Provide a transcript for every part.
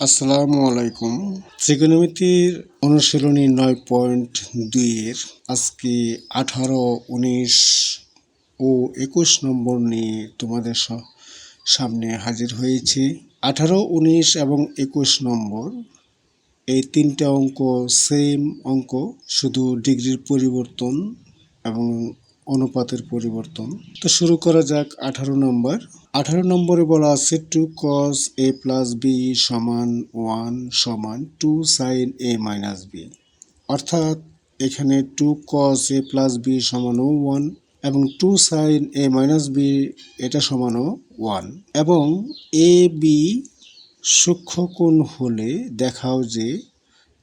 আসসালামু আলাইকুম। ত্রিকোণমিতির অনুশীলনী 9.2-এর আজকে 18, 19 ও 21 নম্বর নিয়ে তোমাদের সামনে হাজির হয়েছি। 18, 19 এবং 21 নম্বর এই তিনটা অঙ্ক সেম অঙ্ক, শুধু ডিগ্রির পরিবর্তন এবং অনুপাতের পরিবর্তন। তো শুরু করা যাক 18 নম্বর। 18 নম্বরে বলা আছে 2 cos a plus b সমান 1 সমান 2 sin a minus b। অর্থাৎ এখানে 2 cos a plus b সমানও 1 এবং 2 sin a minus b এটা সমানও 1 এবং a b সূক্ষ্মকোণ হলে দেখাও যে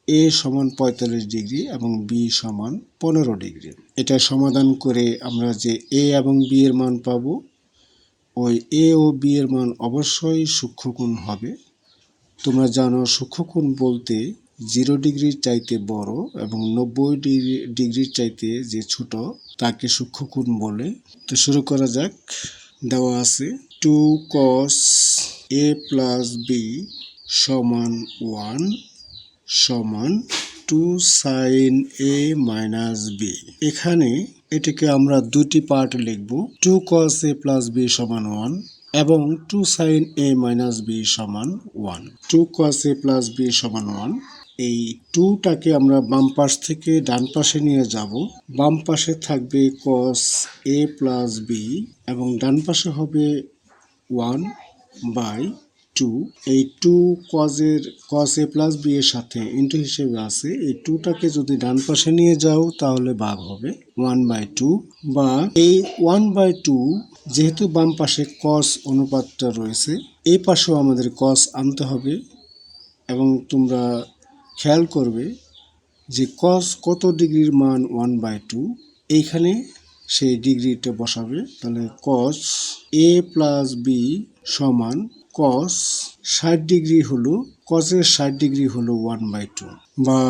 a সমান 45 ডিগ্রি এবং b সমান 15 ডিগ্রি। এটা সমাধান করে আমরা যে a এবং b এর মান পাবো, ওই a ও b এর মান অবশ্যই সূক্ষ্মকোণ হবে। তোমরা জানো সূক্ষ্মকোণ বলতে 0 ডিগ্রির চাইতে বড় এবং 90 ডিগ্রির চাইতে যে ছোট তাকে সূক্ষ্মকোণ বলে। তো শুরু করা যাক। দেওয়া আছে 2 cos a plus b সমান 1 সমান 2 sin a minus b। এখানে এটাকে আমরা দুটি পার্ট লিখব। 2 cos a plus b সমান 1 এবং 2 sin a minus b সমান 1। 2 cos a plus b সমান 1। এই 2টাকে আমরা বাম পাশ থেকে ডান পাশে নিয়ে যাব। বাম পাশে থাকবে cos a plus b এবং ডান পাশে হবে 1/2। এই 2 cos a plus b এর সাথে ইন্টু হিসেবে আছে। এই 2টাকে যদি ডান পাশে নিয়ে যাও তাহলে ভাগ হবে 1/2, বা এই 1/2 যেহেতু বাম পাশে cos অনুপাতটা রয়েছে, এই পাশেও আমাদের cos আনতে হবে। এবং তোমরা খেয়াল করবে যে cos কত ডিগ্রির মান 1/2, এইখানে সেই ডিগ্রিটা বসাবে। তাহলে cos a plus b সমান cos 60 ডিগ্রি হলো, cos এর 60 ডিগ্রি হলো 1/2। বা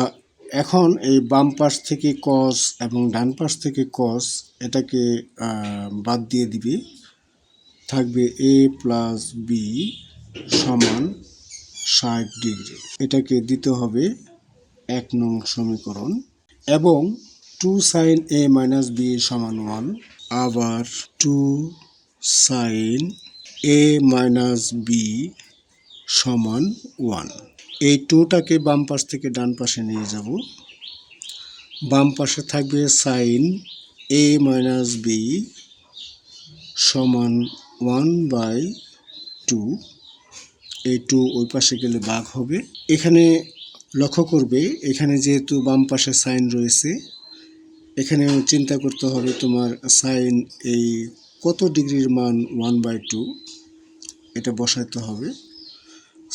এখন এই বাম পাশ থেকে cos এবং ডান পাশ থেকে cos এটাকে বাদ দিয়ে দিবে, থাকবে a plus b সমান 60 ডিগ্রি। এটাকে দিতে হবে 1 নং সমীকরণ। এবং 2 sin a minus b সমান 1, আবার 2 sin a minus b সমান 1। এই 2টাকে বাম পাশ থেকে ডান পাশে নিয়ে যাব। বাম পাশে থাকবে sin a minus b সমান 1/2। এই 2 ওই পাশে গেলে ভাগ হবে। এখানে লক্ষ্য করবে, এখানে যেহেতু বাম পাশে সাইন রয়েছে, এখানে চিন্তা করতে হবে তোমার সাইন এই কত ডিগ্রির মান 1/2 এটা বসাইতে হবে।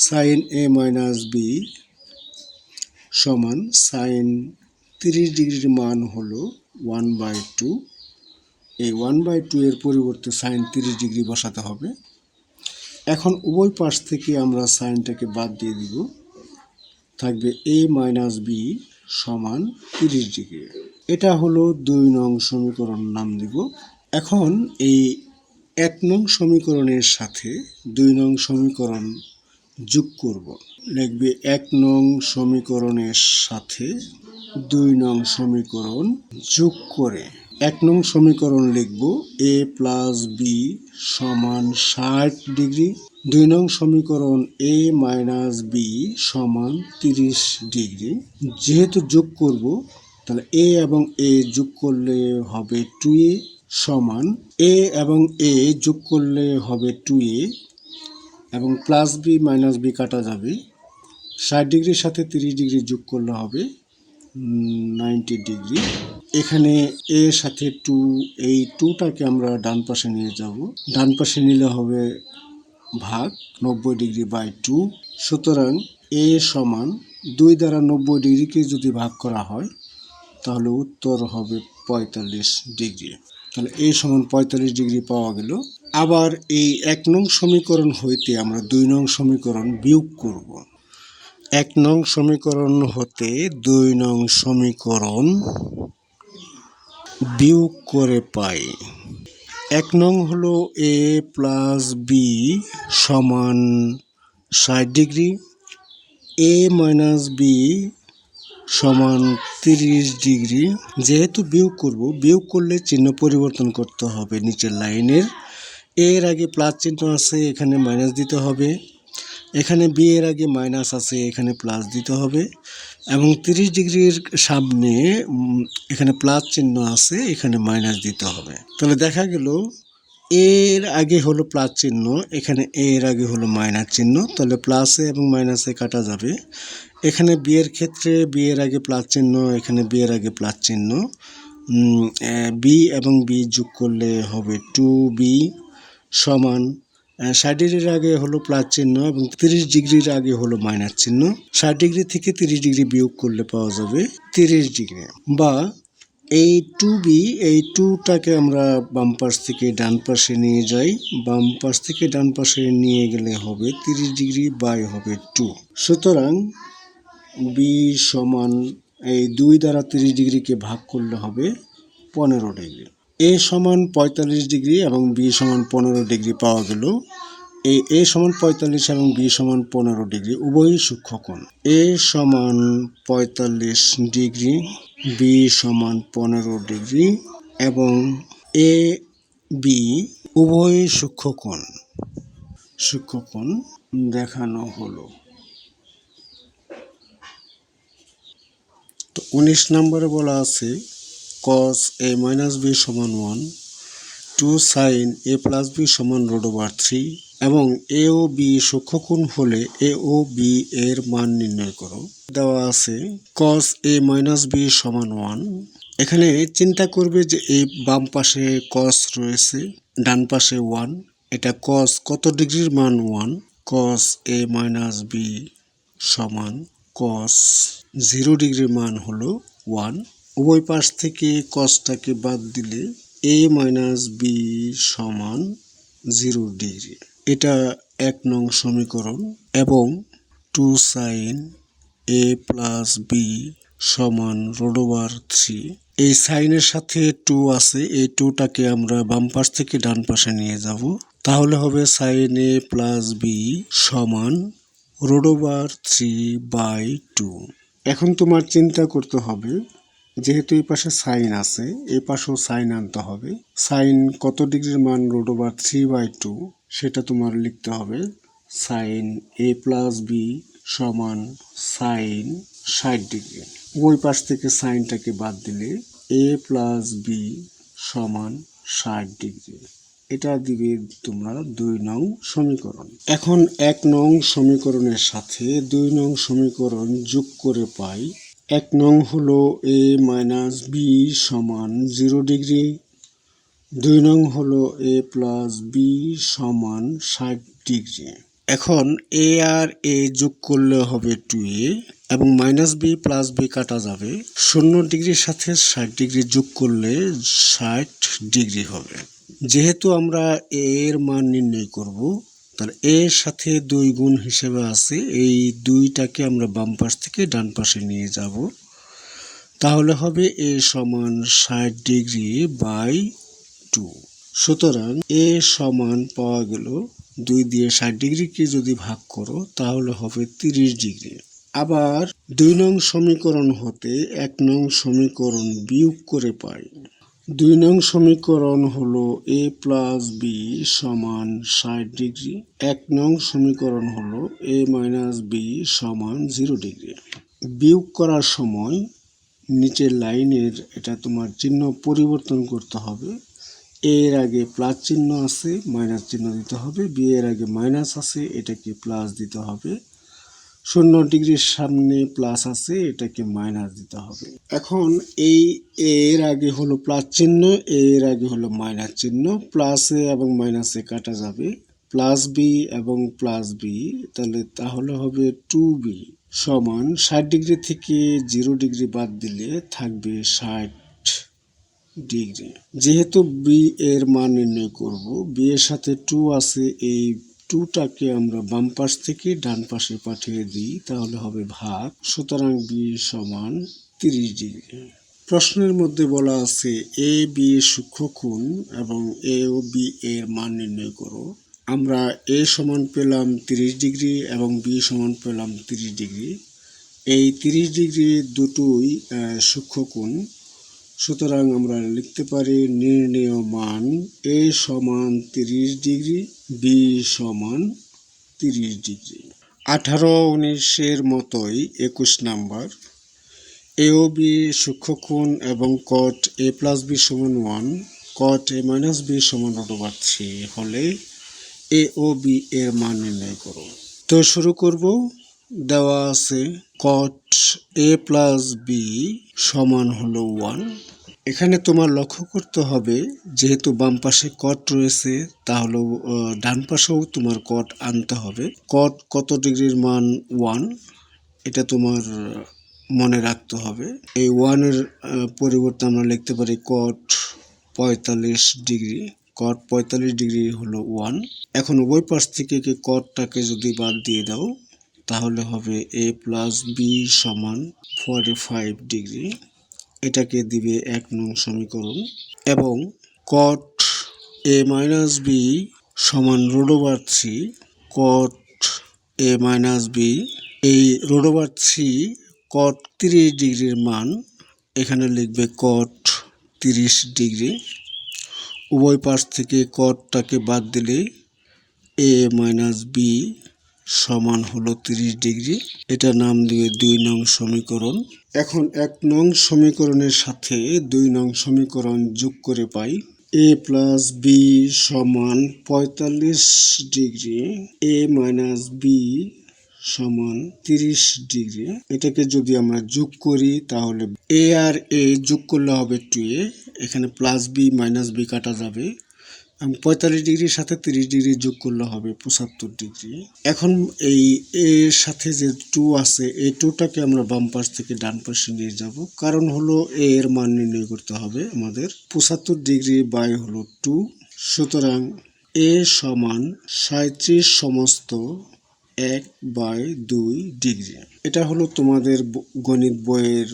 সাইন a minus b সমান সাইন 30 ডিগ্রির মান হলো 1/2। এই 1/2 এর পরিবর্তে সাইন 30 ডিগ্রি বসাতে হবে। এখন উভয় পাশ থেকে আমরা সাইনটাকে বাদ দিয়ে দিব, থাকবে a minus b সমান 30 ডিগ্রি। এটা হলো 2 নং সমীকরণ নাম দিব। এখন এই 1 নং সমীকরণের সাথে 2 নং সমীকরণ যোগ করব। লিখবে 1 নং সমীকরণের সাথে 2 নং সমীকরণ যোগ করে 1 নং সমীকরণ লিখব a plus b সমান 60 ডিগ্রি। 2 নং সমীকরণ a minus b সমান 30 ডিগ্রি। যেহেতু যোগ করব, তাহলে a এবং a যোগ করলে হবে 2a সমান a এবং a যোগ করলে হবে 2a এবং প্লাস b মাইনাস b কাটা যাবে। 60 ডিগ্রির সাথে 30 ডিগ্রি যোগ করলে হবে 90 ডিগ্রি। এখানে a এর সাথে 2, এই 2টাকে আমরা ডান পাশে নিয়ে যাব। ডান পাশে নিলে হবে ভাগ 90 ডিগ্রি বাই 2। সুতরাং a সমান 2 দ্বারা 90 ডিগ্রিকে যদি ভাগ করা হয় তাহলে উত্তর হবে 45 ডিগ্রি। তাহলে a সমান 45 ডিগ্রি পাওয়া গেল। আবার এই 1 নং সমীকরণ হইতে আমরা 2 নং সমীকরণ বিয়োগ করব। 1 নং সমীকরণ হতে 2 নং সমীকরণ বিয়োগ করে পাই 1 নং হলো a plus b সমান 60 ডিগ্রি এ মাইনাস বি সমান 30 ডিগ্রি। যেহেতু বিয়োগ করব, বিয়োগ করলে চিহ্ন পরিবর্তন করতে হবে নিচের লাইনের। এর আগে প্লাস চিহ্ন আছে, এখানে মাইনাস দিতে হবে। এখানে বি এর আগে মাইনাস আছে, এখানে প্লাস দিতে হবে। এবং 30 ডিগ্রির সামনে এখানে প্লাস চিহ্ন আছে, এখানে মাইনাস দিতে হবে। তাহলে দেখা গেল এর আগে হলো প্লাস চিহ্ন, এখানে এর আগে হলো মাইনাস চিহ্ন, তাহলে প্লাসে এবং মাইনাসে কাটা যাবে। এখানে বি এর ক্ষেত্রে বি এর আগে প্লাস চিহ্ন, এখানে বি এর আগে প্লাস চিহ্ন, বি এবং বি যোগ করলে হবে 2b সমান 60 ডিগ্রির আগে হলো প্লাস চিহ্ন এবং 30 ডিগ্রির আগে হলো মাইনাস চিহ্ন। 60 ডিগ্রি থেকে 30 ডিগ্রি বিয়োগ করলে পাওয়া যাবে 30 ডিগ্রি। বা এই 2b, এই 2টাকে আমরা বাম পাশ থেকে ডান পাশে নিয়ে যাই। বাম পাশ থেকে ডান পাশে নিয়ে গেলে হবে 30 ডিগ্রি বাই হবে 2। সুতরাং বি সমান এই 2 দ্বারা 30 ডিগ্রিকে ভাগ করলে হবে 15 ডিগ্রি। এ সমান 45 ডিগ্রি এবং বি সমান 15 ডিগ্রি পাওয়া গেল। এই এ সমান 45 এবং বি সমান 15 ডিগ্রি উভয়ই সূক্ষ্মকোণ। এ সমান 45 ডিগ্রি, বি সমান 15 ডিগ্রি এবং এ বি উভয়ই সূক্ষ্মকোণ দেখানো হলো। তো 19 নম্বরে বলা আছে cos a minus b সমান 1, 2 sin a plus b সমান √3 এবং এ ও বি সূক্ষ্মকোণ হলে এ ও বি এর মান নির্ণয় করো। দেওয়া আছে cos a minus b সমান 1। এখানে চিন্তা করবে যে এই বাম পাশে cos রয়েছে, ডান পাশে 1, এটা cos কত ডিগ্রির মান 1, cos a minus b সমান cos 0 ডিগ্রির মান হলো 1। উভয় পাশ থেকে cosটাকে বাদ দিলে a মাইনাস বি সমান 0 ডিগ্রি। এটা 1 নং সমীকরণ। এবং 2 sin a প্লাস বি সমান √3। এই সাইনের সাথে 2 আছে, এই 2টাকে আমরা বাম পাশ থেকে ডান পাশে নিয়ে যাব। তাহলে হবে sin a প্লাস বি সমান √3/2। এখন তোমার চিন্তা করতে হবে, যেহেতু এই পাশে সাইন আছে, এই পাশেও সাইন আনতে হবে। সাইন কত ডিগ্রির মান √3/2 সেটা তোমার লিখতে হবে। সাইন a প্লাস বি সমান সাইন 60 ডিগ্রি। ওই পাশ থেকে সাইনটাকে বাদ দিলে a প্লাস বি সমান 60 ডিগ্রি। এটা দিবে তোমরা 2 নং সমীকরণ। এখন 1 নং সমীকরণের সাথে 2 নং সমীকরণ যোগ করে পাই 1 নং হলো a মাইনাস বি সমান 0 ডিগ্রি, 2 নং হলো a প্লাস বি সমান 60 ডিগ্রি। এখন a আর a যোগ করলে হবে 2a এবং মাইনাস বি প্লাস বি কাটা যাবে। 0 ডিগ্রির সাথে 60 ডিগ্রি যোগ করলে 60 ডিগ্রি হবে। যেহেতু আমরা a এর মান নির্ণয় করব, তাহলে এর সাথে 2 গুণ হিসেবে আছে, এই 2টাকে আমরা বাম পাশ থেকে ডান পাশে নিয়ে যাব। তাহলে হবে a সমান 60 ডিগ্রি বাই 2। সুতরাং a সমান পাওয়া গেল 2 দিয়ে 60 ডিগ্রিকে যদি ভাগ করো তাহলে হবে 30 ডিগ্রি। আবার 2 নং সমীকরণ হতে 1 নং সমীকরণ বিয়োগ করে পাই 2 নং সমীকরণ হলো a প্লাস বি সমান 60 ডিগ্রি। 1 নং সমীকরণ হলো a মাইনাস বি সমান 0 ডিগ্রি। বিয়োগ করার সময় নিচের লাইনের এটা তোমার চিহ্ন পরিবর্তন করতে হবে। এর আগে প্লাস চিহ্ন আছে, মাইনাস চিহ্ন দিতে হবে। বি এর আগে মাইনাস আছে, এটাকে প্লাস দিতে হবে। 0 ডিগ্রির সামনে প্লাস আছে, এটাকে মাইনাস দিতে হবে। এখন এই এর আগে হলো প্লাস চিহ্ন, এর আগে হলো মাইনাস চিহ্ন, প্লাসে এবং মাইনাসে কাটা যাবে। প্লাস বি এবং প্লাস বি, তাহলে হবে 2b সমান 60 ডিগ্রি থেকে 0 ডিগ্রি বাদ দিলে থাকবে 60 ডিগ্রি। যেহেতু বি এর মান নির্ণয় করব, বি এর সাথে 2 আছে, এই 2টাকে আমরা বাম পাশ থেকে ডান পাশে পাঠিয়ে দিই, তাহলে হবে ভাগ। সুতরাং বি সমান 30 ডিগ্রি। প্রশ্নের মধ্যে বলা আছে এ বি সূক্ষ্মকোণ এবং এ ও বি এর মান নির্ণয় করো। আমরা এ সমান পেলাম 30 ডিগ্রি এবং বি সমান পেলাম 30 ডিগ্রি। এই 30 ডিগ্রি দুটোই সূক্ষ্মকোণ। সুতরাং আমরা লিখতে পারি নির্ণেয় মান এ সমান 30 ডিগ্রি, বি সমান 30 ডিগ্রি। 18, 19-এর মতোই 21 নাম্বার। এ ও বি সূক্ষ্মকোণ এবং কট এ প্লাস বি সমান 1, কট এ মাইনাস বি সমান √3 হলে এ ও বি এর মান নির্ণয় করো। তো শুরু করব। দেওয়া আছে কট এ প্লাস বি সমান হলো 1। এখানে তোমার লক্ষ্য করতে হবে, যেহেতু বাম পাশে কট রয়েছে, তাহলে ডান পাশেও তোমার কট আনতে হবে। কট কত ডিগ্রির মান 1, এটা তোমার মনে রাখতে হবে। এই 1 এর পরিবর্তে আমরা লিখতে পারি কট 45 ডিগ্রি। কট 45 ডিগ্রি হলো 1। এখন উভয় পাশ থেকে কটটাকে যদি বাদ দিয়ে দাও, তাহলে হবে এ প্লাস বি সমান 45 ডিগ্রি। এটাকে দিবে 1 নং সমীকরণ। এবং কট এ মাইনাস বি সমান √3, কট এ মাইনাস বি, এই √3 কট 30 ডিগ্রির মান এখানে লিখবে কট 30 ডিগ্রি। উভয় পাশ থেকে কটটাকে বাদ দিলে এ মাইনাস বি সমান হলো 30 ডিগ্রি। এটা নাম দিয়ে 2 নং সমীকরণ। এখন 1 নং সমীকরণের সাথে 2 নং সমীকরণ যোগ করে পাই এ প্লাস বি সমান 45 ডিগ্রি, এ মাইনাস বি সমান 30 ডিগ্রি। এটাকে যদি আমরা যোগ করি, তাহলে এ আর এ যোগ করলে হবে 2a। এখানে প্লাস বি মাইনাস বি কাটা যাবে এবং 45 ডিগ্রির সাথে 30 ডিগ্রি যোগ করলে হবে 75 ডিগ্রি। এখন এই এর সাথে যে 2 আছে, এই 2টাকে আমরা বাম পাশ থেকে ডান পাশে নিয়ে যাব। কারণ হলো এ এর মান নির্ণয় করতে হবে আমাদের। 75 ডিগ্রি বাই হলো 2। সুতরাং এ সমান 37 সমস্ত 1/2 ডিগ্রি। এটা হলো তোমাদের গণিত বইয়ের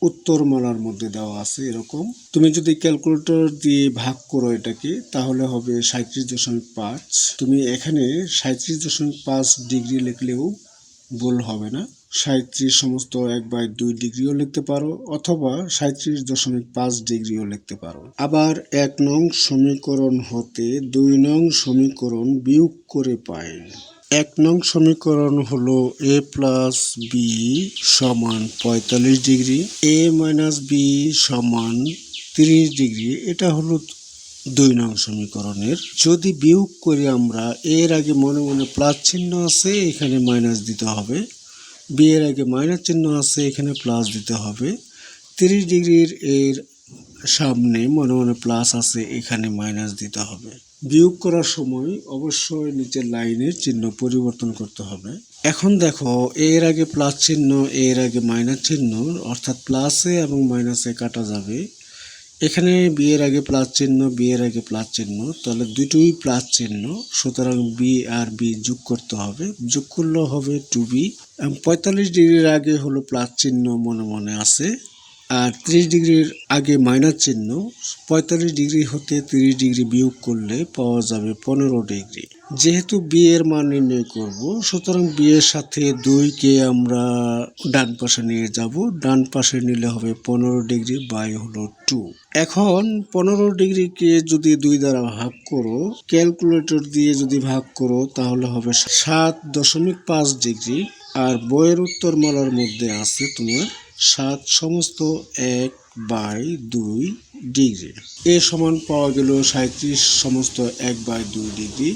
উত্তরমালার মধ্যে দেওয়া আছে এরকম। তুমি যদি ক্যালকুলেটর দিয়ে ভাগ করো এটাকে, তাহলে হবে 37.5। তুমি এখানে 37.5 ডিগ্রি লিখলেও ভুল হবে না। 37 সমস্ত 1/2 ডিগ্রিও লিখতে পারো, অথবা 37.5 ডিগ্রিও লিখতে পারো। আবার 1 নং সমীকরণ হতে 2 নং সমীকরণ বিয়োগ করে পাই। 1 নং সমীকরণ হলো এ প্লাস বি সমান 45 ডিগ্রি, এ মাইনাস বি সমান 30 ডিগ্রি। এটা হলো 2 নং সমীকরণের। যদি বিয়োগ করি আমরা, এর আগে মনে মনে প্লাস চিহ্ন আছে, এখানে মাইনাস দিতে হবে। বি এর আগে মাইনাস চিহ্ন আছে, এখানে প্লাস দিতে হবে। 30 ডিগ্রির এর সামনে মনে মনে প্লাস আছে, এখানে মাইনাস দিতে হবে। বিয়োগ করার সময় অবশ্যই নিচের লাইনের চিহ্ন পরিবর্তন করতে হবে। এখন দেখো, এর আগে প্লাস চিহ্ন, এর আগে মাইনাস চিহ্ন, অর্থাৎ প্লাসে এবং মাইনাসে কাটা যাবে। এখানে বি এর আগে প্লাস চিহ্ন, বি এর আগে প্লাস চিহ্ন, তাহলে দুটোই প্লাস চিহ্ন। সুতরাং বি আর বি যোগ করতে হবে। যোগ করলে হবে 2b। 45 ডিগ্রির আগে হলো প্লাস চিহ্ন মনে মনে আছে, আর 30 ডিগ্রির আগে মাইনাস চিহ্ন। 45 ডিগ্রি হতে 30 ডিগ্রি বিয়োগ করলে পাওয়া যাবে 15 ডিগ্রি। যেহেতু বি এর মান নির্ণয় করব, সুতরাং বি এর সাথে 2কে আমরা ডান পাশে নিয়ে যাব। ডান পাশে নিলে হবে 15 ডিগ্রি বাই হলো 2। এখন 15 ডিগ্রিকে যদি 2 দ্বারা ভাগ করো, ক্যালকুলেটর দিয়ে যদি ভাগ করো, তাহলে হবে 7.5 ডিগ্রি। আর বইয়ের উত্তরমালার মধ্যে আছে তোমার 7 সমস্ত 1/2 ডিগ্রি। এ সমান পাওয়া গেল 37 সমস্ত 1/2 ডিগ্রি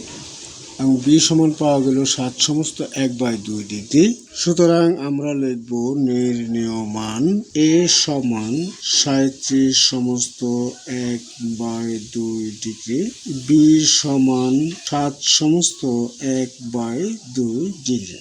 এবং বি সমান পাওয়া গেল 7 সমস্ত 1/2 ডিগ্রি। সুতরাং আমরা লিখব নির্ণেয় মান এ সমান 37 সমস্ত 1/2 ডিগ্রি, বি সমান 7 সমস্ত 1/2 ডিগ্রি।